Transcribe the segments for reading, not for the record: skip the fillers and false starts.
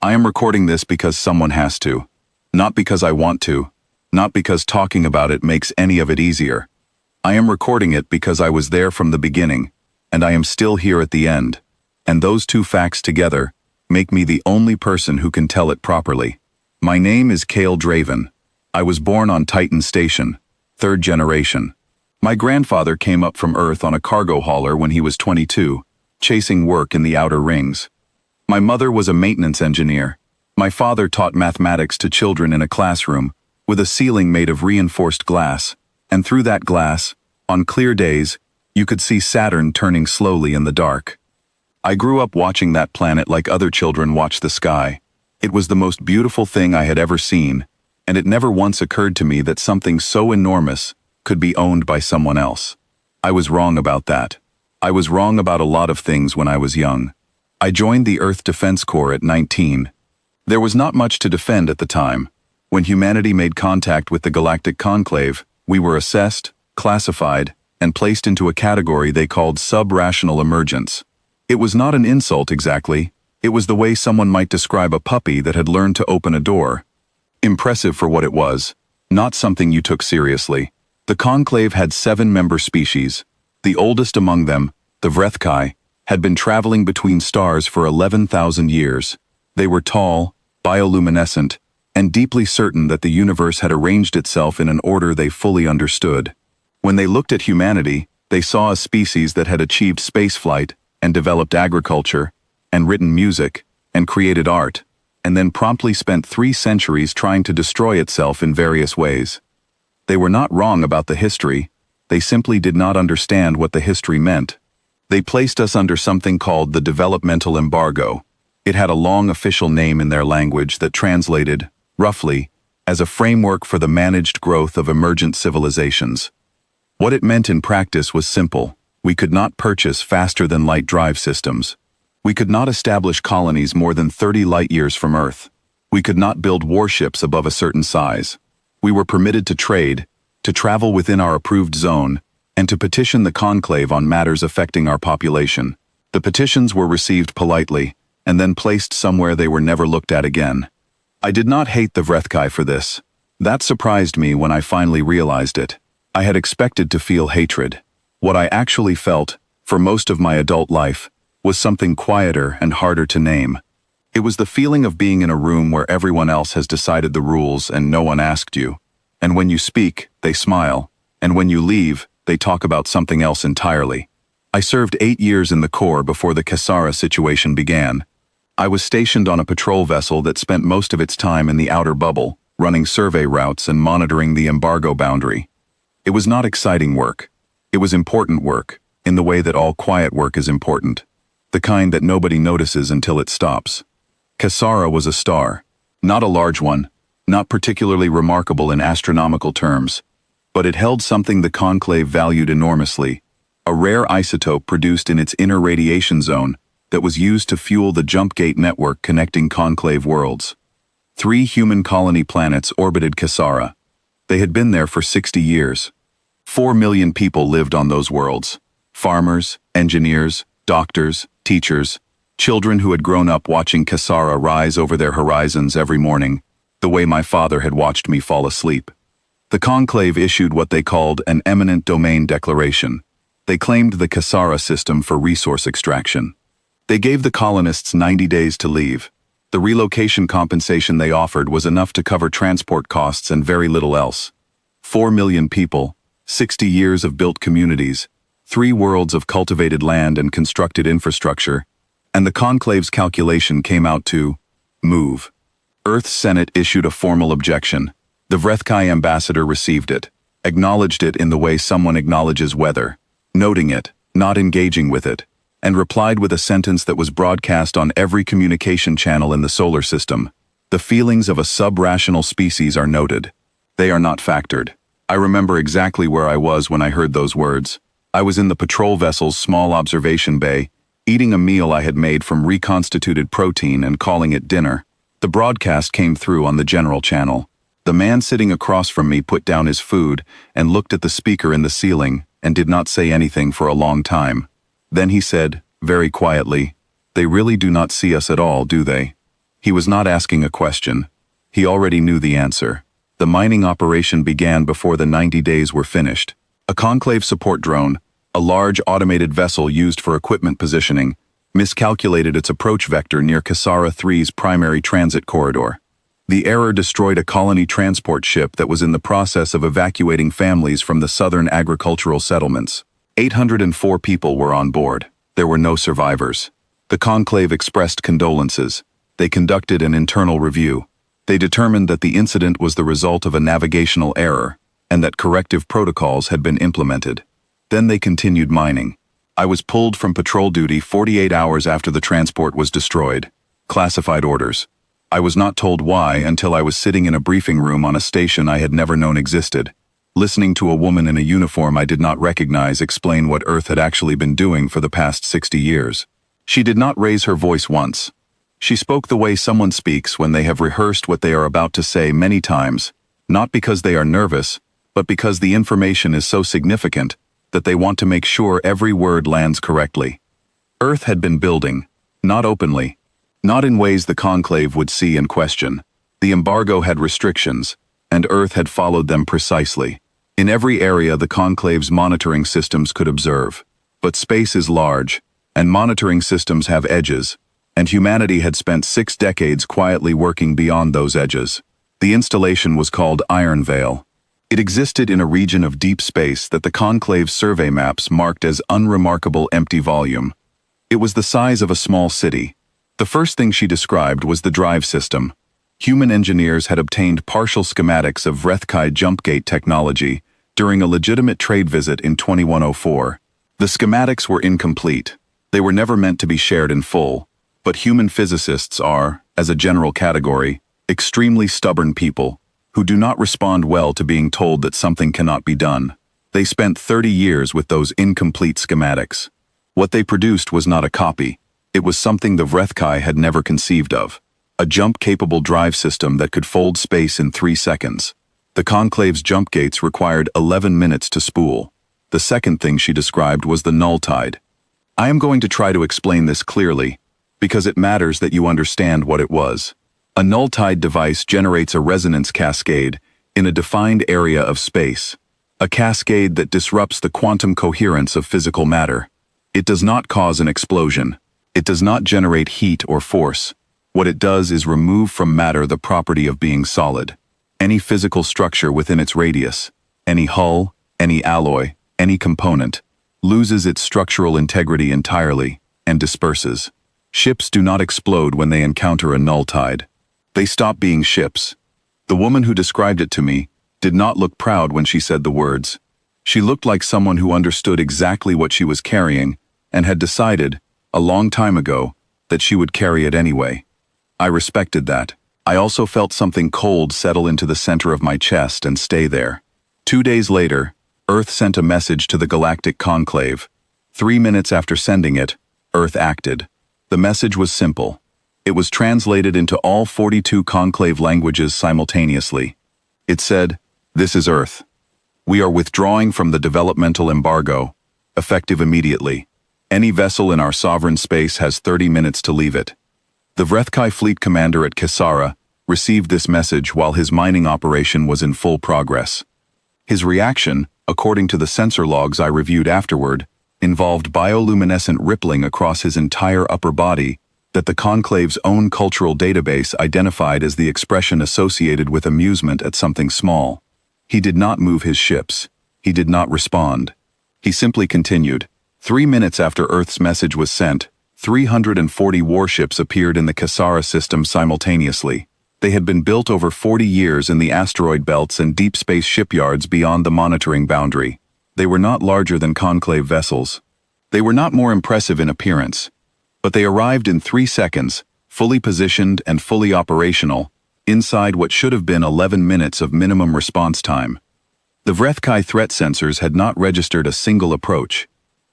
I am recording this because someone has to. Not because I want to. Not because talking about it makes any of it easier. I am recording it because I was there from the beginning, and I am still here at the end. And those two facts together make me the only person who can tell it properly. My name is Cale Draven. I was born on Titan Station, 3rd generation. My grandfather came up from Earth on a cargo hauler when he was 22, chasing work in the outer rings. My mother was a maintenance engineer. My father taught mathematics to children in a classroom, with a ceiling made of reinforced glass, and through that glass, on clear days, you could see Saturn turning slowly in the dark. I grew up watching that planet like other children watch the sky. It was the most beautiful thing I had ever seen, and it never once occurred to me that something so enormous could be owned by someone else. I was wrong about that. I was wrong about a lot of things when I was young. I joined the Earth Defense Corps at 19. There was not much to defend at the time. When humanity made contact with the Galactic Conclave, we were assessed, classified, and placed into a category they called sub-rational emergence. It was not an insult exactly. It was the way someone might describe a puppy that had learned to open a door. Impressive for what it was, not something you took seriously. The Conclave had 7 member species. The oldest among them, the vrethkai, had been traveling between stars for 11,000 years. They were tall, bioluminescent, and deeply certain that the universe had arranged itself in an order they fully understood. When they looked at humanity, they saw a species that had achieved spaceflight and developed agriculture, and written music, and created art, and then promptly spent 3 centuries trying to destroy itself in various ways. They were not wrong about the history, they simply did not understand what the history meant. They placed us under something called the developmental embargo. It had a long official name in their language that translated, roughly, as a framework for the managed growth of emergent civilizations. What it meant in practice was simple. We could not purchase faster-than-light drive systems. We could not establish colonies more than 30 light-years from Earth. We could not build warships above a certain size. We were permitted to trade, to travel within our approved zone, and to petition the Conclave on matters affecting our population. The petitions were received politely, and then placed somewhere they were never looked at again. I did not hate the vrethkai for this. That surprised me when I finally realized it. I had expected to feel hatred. What I actually felt, for most of my adult life, was something quieter and harder to name. It was the feeling of being in a room where everyone else has decided the rules and no one asked you. And when you speak, they smile. And when you leave, they talk about something else entirely. I served 8 years in the Corps before the Kasara situation began. I was stationed on a patrol vessel that spent most of its time in the outer bubble, running survey routes and monitoring the embargo boundary. It was not exciting work. It was important work, in the way that all quiet work is important. The kind that nobody notices until it stops. Kasara was a star. Not a large one, not particularly remarkable in astronomical terms. But it held something the Conclave valued enormously, a rare isotope produced in its inner radiation zone that was used to fuel the jump gate network connecting Conclave worlds. 3 human colony planets orbited Kasara. They had been there for 60 years. 4 million people lived on those worlds. Farmers, engineers, doctors, teachers, children who had grown up watching Kasara rise over their horizons every morning, the way my father had watched me fall asleep. The Conclave issued what they called an eminent domain declaration. They claimed the Kasara system for resource extraction. They gave the colonists 90 days to leave. The relocation compensation they offered was enough to cover transport costs and very little else. 4 million people, 60 years of built communities, 3 worlds of cultivated land and constructed infrastructure, and the Conclave's calculation came out to move. Earth's Senate issued a formal objection. The vrethkai ambassador received it, acknowledged it in the way someone acknowledges weather, noting it, not engaging with it, and replied with a sentence that was broadcast on every communication channel in the solar system. The feelings of a sub-rational species are noted. They are not factored. I remember exactly where I was when I heard those words. I was in the patrol vessel's small observation bay, eating a meal I had made from reconstituted protein and calling it dinner. The broadcast came through on the general channel. The man sitting across from me put down his food and looked at the speaker in the ceiling and did not say anything for a long time. Then he said, very quietly, "They really do not see us at all, do they?" He was not asking a question. He already knew the answer. The mining operation began before the 90 days were finished. A conclave support drone, a large automated vessel used for equipment positioning, miscalculated its approach vector near Kasara 3's primary transit corridor. The error destroyed a colony transport ship that was in the process of evacuating families from the southern agricultural settlements. 804 people were on board. There were no survivors. The conclave expressed condolences. They conducted an internal review. They determined that the incident was the result of a navigational error, and that corrective protocols had been implemented. Then they continued mining. I was pulled from patrol duty 48 hours after the transport was destroyed. Classified orders. I was not told why until I was sitting in a briefing room on a station I had never known existed, listening to a woman in a uniform I did not recognize explain what Earth had actually been doing for the past 60 years. She did not raise her voice once. She spoke the way someone speaks when they have rehearsed what they are about to say many times, not because they are nervous, but because the information is so significant that they want to make sure every word lands correctly. Earth had been building, not openly, not in ways the conclave would see and question. The embargo had restrictions, and Earth had followed them precisely. In every area the conclave's monitoring systems could observe. But space is large, and monitoring systems have edges, and humanity had spent 6 decades quietly working beyond those edges. The installation was called Iron Veil. It existed in a region of deep space that the conclave's survey maps marked as unremarkable empty volume. It was the size of a small city. The first thing she described was the drive system. Human engineers had obtained partial schematics of vrethkai jump gate technology during a legitimate trade visit in 2104. The schematics were incomplete. They were never meant to be shared in full. But human physicists are, as a general category, extremely stubborn people who do not respond well to being told that something cannot be done. They spent 30 years with those incomplete schematics. What they produced was not a copy. It was something the vrethkai had never conceived of. A jump-capable drive system that could fold space in 3 seconds. The conclave's jump gates required 11 minutes to spool. The second thing she described was the null tide. I am going to try to explain this clearly, because it matters that you understand what it was. A null tide device generates a resonance cascade in a defined area of space, a cascade that disrupts the quantum coherence of physical matter. It does not cause an explosion. It does not generate heat or force. What it does is remove from matter the property of being solid. Any physical structure within its radius, any hull, any alloy, any component, loses its structural integrity entirely and disperses. Ships do not explode when they encounter a null tide. They stop being ships. The woman who described it to me did not look proud when she said the words. She looked like someone who understood exactly what she was carrying and had decided, a long time ago, that she would carry it anyway. I respected that. I also felt something cold settle into the center of my chest and stay there. 2 days later, Earth sent a message to the Galactic Conclave. 3 minutes after sending it, Earth acted. The message was simple. It was translated into all 42 conclave languages simultaneously. It said, "This is Earth. We are withdrawing from the developmental embargo, effective immediately. Any vessel in our sovereign space has 30 minutes to leave it." The vrethkai fleet commander at Kasara received this message while his mining operation was in full progress. His reaction, according to the sensor logs I reviewed afterward, involved bioluminescent rippling across his entire upper body that the conclave's own cultural database identified as the expression associated with amusement at something small. He did not move his ships. He did not respond. He simply continued. 3 minutes after Earth's message was sent, 340 warships appeared in the Kasara system simultaneously. They had been built over 40 years in the asteroid belts and deep space shipyards beyond the monitoring boundary. They were not larger than conclave vessels. They were not more impressive in appearance. But they arrived in 3 seconds, fully positioned and fully operational, inside what should have been 11 minutes of minimum response time. The vrethkai threat sensors had not registered a single approach.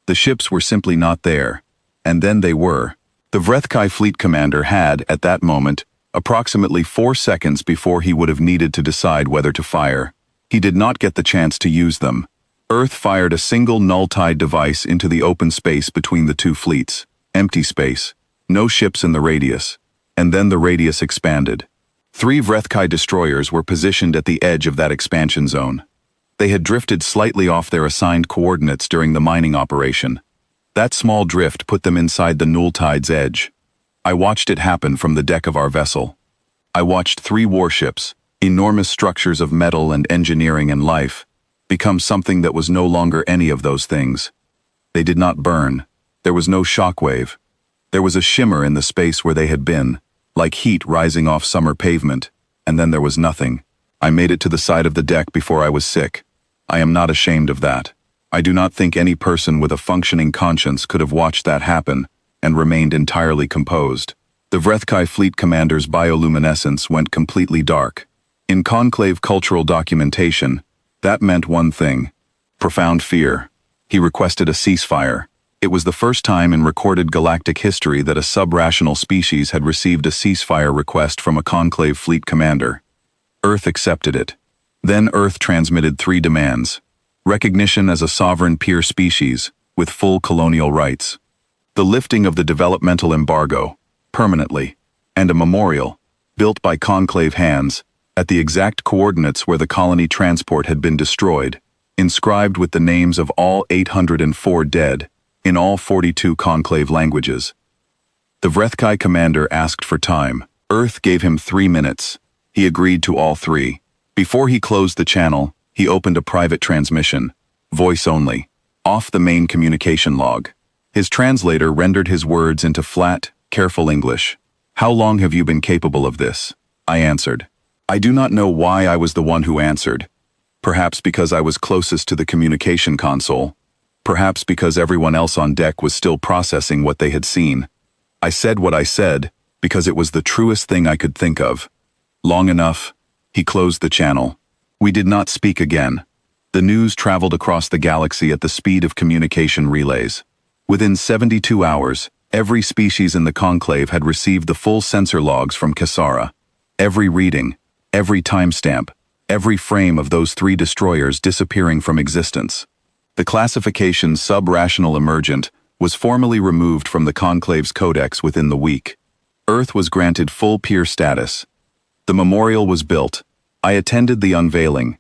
The ships were simply not there. And then they were. The vrethkai fleet commander had, at that moment, approximately 4 seconds before he would have needed to decide whether to fire. He did not get the chance to use them. Earth fired a single null tide device into the open space between the two fleets. Empty space. No ships in the radius. and then the radius expanded. 3 vrethkai destroyers were positioned at the edge of that expansion zone. They had drifted slightly off their assigned coordinates during the mining operation. That small drift put them inside the Nulltide's edge. I watched it happen from the deck of our vessel. I watched 3 warships, enormous structures of metal and engineering and life, become something that was no longer any of those things. They did not burn. There was no shockwave. There was a shimmer in the space where they had been, like heat rising off summer pavement, and then there was nothing. I made it to the side of the deck before I was sick. I am not ashamed of that. I do not think any person with a functioning conscience could have watched that happen and remained entirely composed. The vrethkai fleet commander's bioluminescence went completely dark. In conclave cultural documentation, that meant one thing: profound fear. He requested a ceasefire. It was the first time in recorded galactic history that a sub-rational species had received a ceasefire request from a conclave fleet commander. Earth accepted it. Then Earth transmitted 3 demands: recognition as a sovereign peer species with full colonial rights, the lifting of the developmental embargo, permanently, and a memorial, built by conclave hands, at the exact coordinates where the colony transport had been destroyed, inscribed with the names of all 804 dead, in all 42 conclave languages. The vrethkai commander asked for time. Earth gave him 3 minutes. He agreed to all 3. Before he closed the channel, he opened a private transmission, voice only, off the main communication log. His translator rendered his words into flat, careful English. "How long have you been capable of this?" I answered. I do not know why I was the one who answered. Perhaps because I was closest to the communication console. Perhaps because everyone else on deck was still processing what they had seen. I said what I said because it was the truest thing I could think of. Long enough, he closed the channel. We did not speak again. The news traveled across the galaxy at the speed of communication relays. Within 72 hours, every species in the conclave had received the full sensor logs from Kasara. Every reading, every timestamp, every frame of those 3 destroyers disappearing from existence. The classification sub-rational emergent was formally removed from the conclave's codex within the week. Earth was granted full peer status. The memorial was built. I attended the unveiling.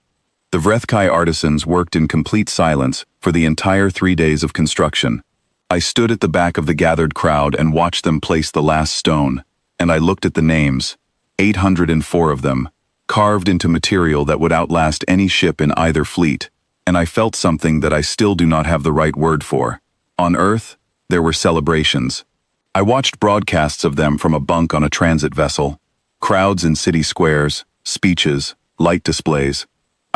The vrethkai artisans worked in complete silence for the entire 3 days of construction. I stood at the back of the gathered crowd and watched them place the last stone, and I looked at the names, 804 of them, carved into material that would outlast any ship in either fleet, and I felt something that I still do not have the right word for. On Earth, there were celebrations. I watched broadcasts of them from a bunk on a transit vessel, crowds in city squares, speeches, light displays.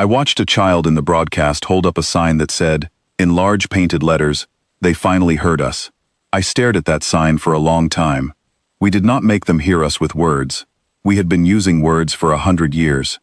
I watched a child in the broadcast hold up a sign that said, in large painted letters, "They finally heard us." I stared at that sign for a long time. We did not make them hear us with words. We had been using words for 100 years.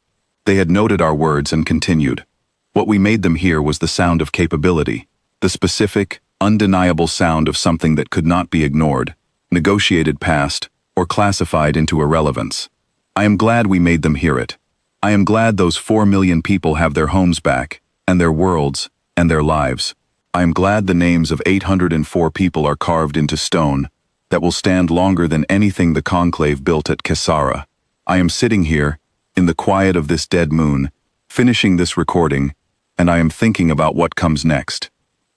They had noted our words and continued. What we made them hear was the sound of capability, the specific, undeniable sound of something that could not be ignored, negotiated past, or classified into irrelevance. I am glad we made them hear it. I am glad those 4 million people have their homes back, and their worlds, and their lives. I am glad the names of 804 people are carved into stone, that will stand longer than anything the conclave built at Kasara. I am sitting here, in the quiet of this dead moon, finishing this recording, and I am thinking about what comes next.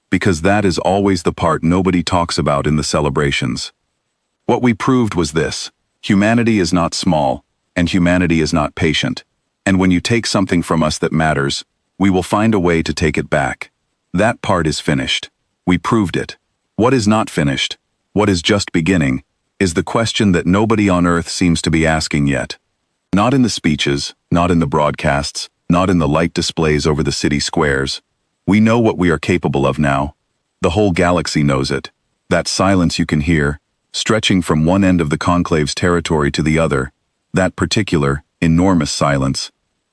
Because that is always the part nobody talks about in the celebrations. What we proved was this: humanity is not small, and humanity is not patient. And when you take something from us that matters, we will find a way to take it back. That part is finished. We proved it. What is not finished, what is just beginning, is the question that nobody on Earth seems to be asking yet. Not in the speeches, not in the broadcasts, not in the light displays over the city squares. We know what we are capable of now. The whole galaxy knows it. That silence you can hear, stretching from one end of the conclave's territory to the other, that particular, enormous silence,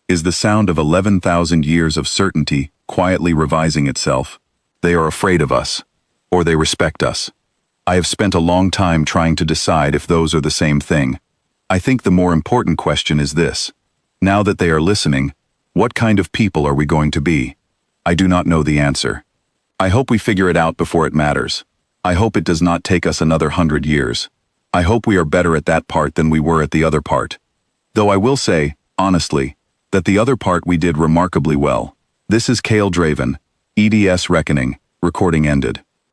is the sound of 11,000 years of certainty quietly revising itself. They are afraid of us, or they respect us. I have spent a long time trying to decide if those are the same thing. I think the more important question is this: now that they are listening, what kind of people are we going to be? I do not know the answer. I hope we figure it out before it matters. I hope it does not take us another 100 years. I hope we are better at that part than we were at the other part. Though I will say, honestly, that the other part we did remarkably well. This is Kale Draven, EDS Reckoning, recording ended.